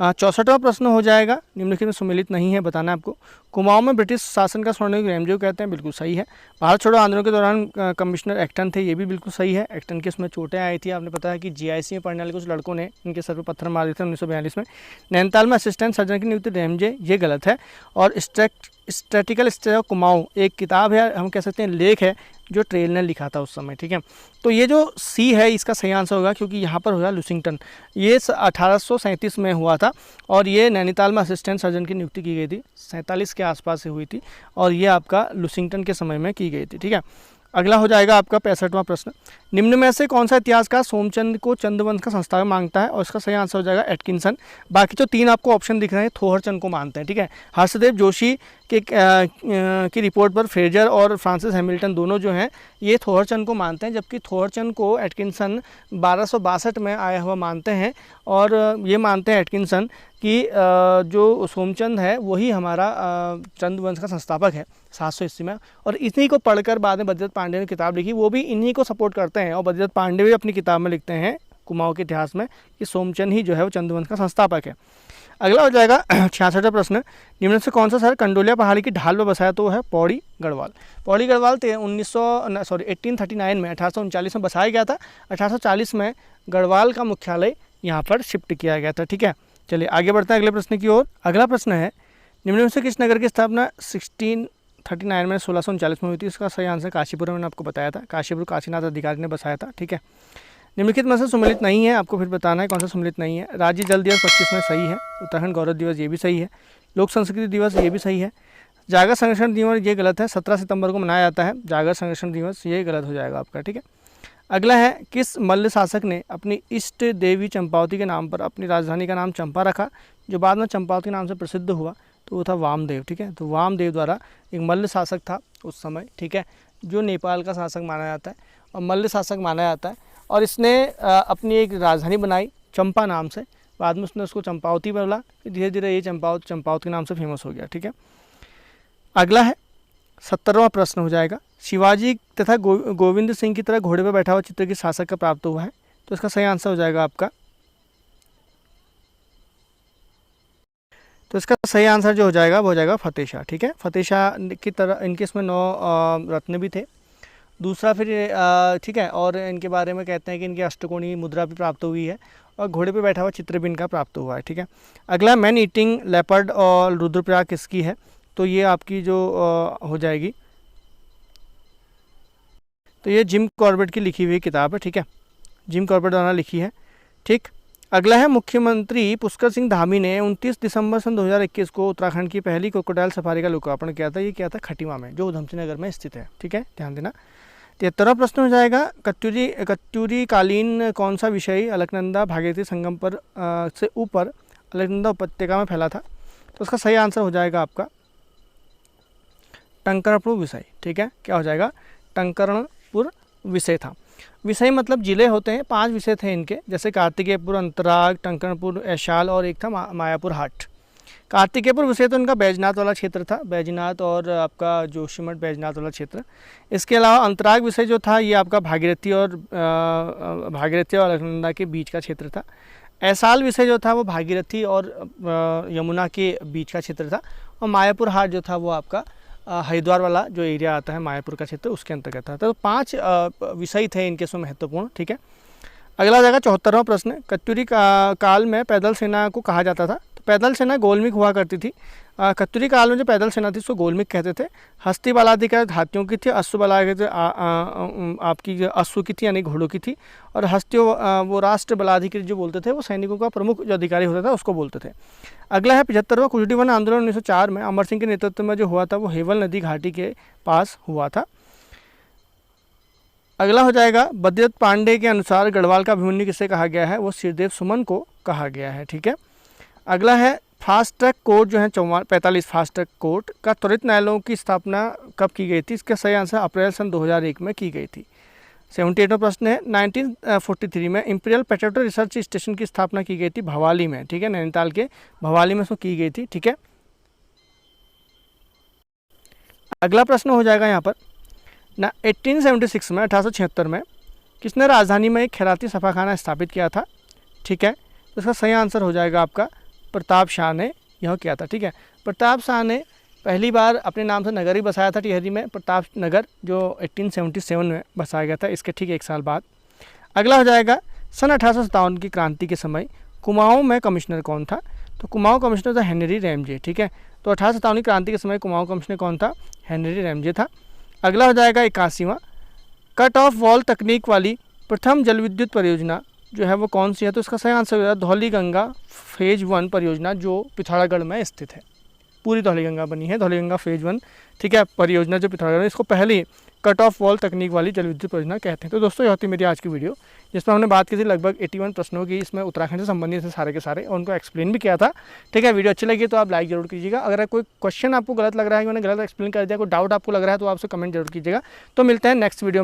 64वां प्रश्न हो जाएगा, निम्नलिखित में सुमेलित नहीं है, बताना है आपको। कुमाऊं में ब्रिटिश शासन का स्वर्णयुग रेमजे कहते हैं, बिल्कुल सही है। भारत छोड़ो आंदोलन के दौरान कमिश्नर एक्टन थे, ये भी बिल्कुल सही है। एक्टन के इसमें चोटें आई थी, आपने पता है कि जीआईसी में पढ़ने वाले कुछ लड़कों ने इनके सर पर पत्थर मार दिए थे 1942 में। नैनीताल में असिस्टेंट सर्जन की नियुक्ति रेमजे, ये गलत है। और स्टैटिकल स्टेट ऑफ कुमाऊं एक किताब है, हम कह सकते हैं लेख है, जो ट्रेल ने लिखा था उस समय, ठीक है। तो ये जो सी है इसका सही आंसर होगा, क्योंकि यहाँ पर होगा लुसिंगटन, ये 1837 में हुआ था और ये नैनीताल में असिस्टेंट सर्जन की नियुक्ति की गई थी, 47 के आसपास से हुई थी और ये आपका लुसिंगटन के समय में की गई थी, ठीक है। अगला हो जाएगा आपका 65वां प्रश्न, निम्न में से कौन सा इतिहासकार सोमचंद को चंद्रवंश का संस्थापक मांगता है? और इसका सही आंसर हो जाएगा एटकिंसन। बाकी जो 3 आपको ऑप्शन दिख रहे हैं थोहरचंद को मानते हैं, ठीक है। हर्षदेव जोशी की रिपोर्ट पर फ्रेजर और फ्रांसिस हैमिल्टन दोनों जो हैं ये थोहरचंद को मानते हैं, जबकि थोहरचंद को एटकिंसन 1262 में आया हुआ मानते हैं। और ये मानते हैं एटकिंसन कि जो सोमचंद है वही हमारा चंद्रवंश का संस्थापक है 700 ईस्वी में। और इन्हीं को पढ़कर बाद में बद्रीदत्त पांडे ने किताब लिखी, वो भी इन्हीं को सपोर्ट करते हैं और बद्रीदत्त पांडे भी अपनी किताब में लिखते हैं कुमाऊं के इतिहास में कि सोमचंद ही जो है वो चंद्रवंश का संस्थापक है। अगला हो जाएगा 66वां प्रश्न, निम्न से कौन सा शहर कंडोलिया पहाड़ी की ढाल पर बसाया? तो है पौड़ी गढ़वाल। पौड़ी गढ़वाल 1839 में 1839 में बसाया गया था। 1840 में गढ़वाल का मुख्यालय यहाँ पर शिफ्ट किया गया था, ठीक है। चलिए आगे बढ़ते हैं अगले प्रश्न की ओर। अगला प्रश्न है, निम्न में से किस नगर की स्थापना 1639 में 1639 में हुई थी? इसका सही आंसर काशीपुर, मैंने आपको बताया था, काशीपुर काशीनाथ अधिकारी ने बसाया था, ठीक है। निम्नलिखित में से सम्मिलित नहीं है, आपको फिर बताना है कौन सा सम्मिलित नहीं है। राज्य जल दिवस 25 में सही है। उत्तराखंड गौरव दिवस ये भी सही है। लोक संस्कृति दिवस ये भी सही है। जागर संरक्षण दिवस ये गलत है, 17 सितंबर को मनाया जाता है जागर संरक्षण दिवस, ये गलत हो जाएगा आपका, ठीक है। अगला है, किस मल्ल शासक ने अपनी इष्ट देवी चंपावती के नाम पर अपनी राजधानी का नाम चंपा रखा, जो बाद में चंपावती नाम से प्रसिद्ध हुआ? तो वो था वामदेव, ठीक है। तो वामदेव द्वारा एक मल्ल शासक था उस समय, ठीक है, जो नेपाल का शासक माना जाता है और मल्ल शासक माना जाता है। और इसने अपनी एक राजधानी बनाई चंपा नाम से, बाद में उसने उसको चंपावती बोला, धीरे धीरे ये चंपावत के नाम से फेमस हो गया, ठीक है। अगला है 70वां प्रश्न हो जाएगा, शिवाजी तथा गोविंद सिंह की तरह घोड़े पर बैठा हुआ चित्र किस शासक का प्राप्त हुआ है? तो इसका सही आंसर हो जाएगा आपका, तो इसका सही आंसर जो हो जाएगा वो हो जाएगा फतेह शाह, ठीक है। फतेह शाह की तरह इनके इसमें 9 रत्न भी थे। दूसरा फिर ठीक है, और इनके बारे में कहते हैं कि इनकी अष्टकोणीय मुद्रा भी प्राप्त हुई है और घोड़े पे बैठा हुआ चित्र भी इनका प्राप्त हुआ है, ठीक है। अगला, मैन ईटिंग लेपर्ड और रुद्रप्रयाग किसकी है? तो ये आपकी जो हो जाएगी, तो ये जिम कॉर्बेट की लिखी हुई किताब है, ठीक है, जिम कॉर्बेट द्वारा लिखी है, ठीक। अगला है, मुख्यमंत्री पुष्कर सिंह धामी ने 29 दिसंबर सन 2021 को उत्तराखंड की पहली क्रोकोडाइल सफारी का लोकार्पण किया था। ये क्या था? खटीमा में, जो उधमसिंह नगर में स्थित है, ठीक है, ध्यान देना। 73वां प्रश्न हो जाएगा, कत्यूरी कालीन कौन सा विषय अलकनंदा भागीरथी संगम पर से ऊपर अलकनंदा उपत्यका में फैला था? तो उसका सही आंसर हो जाएगा आपका टंकरणपुर विषय, ठीक है। क्या हो जाएगा? टंकरणपुर विषय था। विषय मतलब जिले होते हैं, 5 विषय थे इनके, जैसे कार्तिकेयपुर, अंतराग, टंकरणपुर, ऐशाल और एक था मायापुर हाट। कार्तिकेयपुर विषय तो इनका बैजनाथ वाला क्षेत्र था, बैजनाथ और आपका जोशीमठ बैजनाथ वाला क्षेत्र। इसके अलावा अंतराग विषय जो था ये आपका भागीरथी और अलकनंदा के बीच का क्षेत्र था। ऐसाल विषय जो था वो भागीरथी और यमुना के बीच का क्षेत्र था। और मायापुर हाट जो था वो आपका हरिद्वार वाला जो एरिया आता है मायापुर का क्षेत्र, उसके अंतर्गत था। तो 5 विषय थे इनके सो महत्वपूर्ण, ठीक है। अगला जाएगा 74वां प्रश्न, कत्यूरी काल में पैदल सेना को कहा जाता था? तो पैदल सेना गोलमिक हुआ करती थी। कत्यूरी काल में जो पैदल सेना थी उसको गोलमिक कहते थे। हस्ती बलाधिकारी हाथियों की थी, अश्व बलाधिकारी आपकी अश्व की थी यानी घोड़ों की थी, और हस्तियों वो राष्ट्र बलाधिकारी जो बोलते थे वो सैनिकों का प्रमुख जो अधिकारी होता था उसको बोलते थे। अगला है 75वां, कुचडी वन आंदोलन 1904 में अमर सिंह के नेतृत्व में जो हुआ था वो हेवल नदी घाटी के पास हुआ था। अगला हो जाएगा, बद्रीदत्त पांडे के अनुसार गढ़वाल का अभिमन्यु किसे कहा गया है? वो श्रीदेव सुमन को कहा गया है, ठीक है। अगला है, फास्ट ट्रैक कोर्ट जो है 45 फास्ट ट्रैक कोर्ट का त्वरित न्यायालयों की स्थापना कब की गई थी? इसका सही आंसर अप्रैल सन 2001 में की गई थी। 78वां प्रश्न है, 1943 में इंपीरियल पोटैटो रिसर्च स्टेशन की स्थापना की गई थी भवाली में, ठीक है, नैनीताल के भवाली में इसको की गई थी, ठीक है। अगला प्रश्न हो जाएगा यहाँ पर ना, 1876 में 1876 में किसने राजधानी में एक खैराती सफाखाना स्थापित किया था? ठीक है, तो इसका सही आंसर हो जाएगा आपका प्रताप शाह ने यह किया था, ठीक है। प्रताप शाह ने पहली बार अपने नाम से नगर ही बसाया था टिहरी में, प्रताप नगर, जो 1877 में बसाया गया था, इसके ठीक 1 साल बाद। अगला हो जाएगा, सन 1857 की क्रांति के समय कुमाऊं में कमिश्नर कौन था? तो कुमाऊं कमिश्नर था हेनरी रैमजे, ठीक है। तो 1857 की क्रांति के समय कुमाऊं कमिश्नर कौन था? हेनरी रैमजे था। अगला हो जाएगा 81वां, कट ऑफ वॉल तकनीक वाली प्रथम जल विद्युत परियोजना जो है वो कौन सी है? तो इसका सही आंसर होगा धौलीगंगा फेज 1 परियोजना, जो पिथौरागढ़ में स्थित है। पूरी धौलीगंगा बनी है, धौलीगंगा फेज 1, ठीक है, परियोजना जो पिथौरागढ़ में, इसको पहले कट ऑफ वॉल तकनीक वाली जल विद्युत परियोजना कहते हैं। तो दोस्तों, ये होती मेरी आज की वीडियो, जिसमें हमने बात की थी लगभग 81 प्रश्नों की, इसमें उत्तराखंड से संबंधित थे सारे के सारे, और उनको एक्सप्लेन भी किया था, ठीक है। वीडियो अच्छी लगी तो आप लाइक जरूर कीजिएगा। अगर कोई क्वेश्चन आपको गलत लग रहा है, मैंने गलत एक्सप्लेन कर दिया, कोई डाउट आपको लग रहा है, तो आपसे कमेंट जरूर कीजिएगा। तो मिलते हैं नेक्स्ट वीडियो में।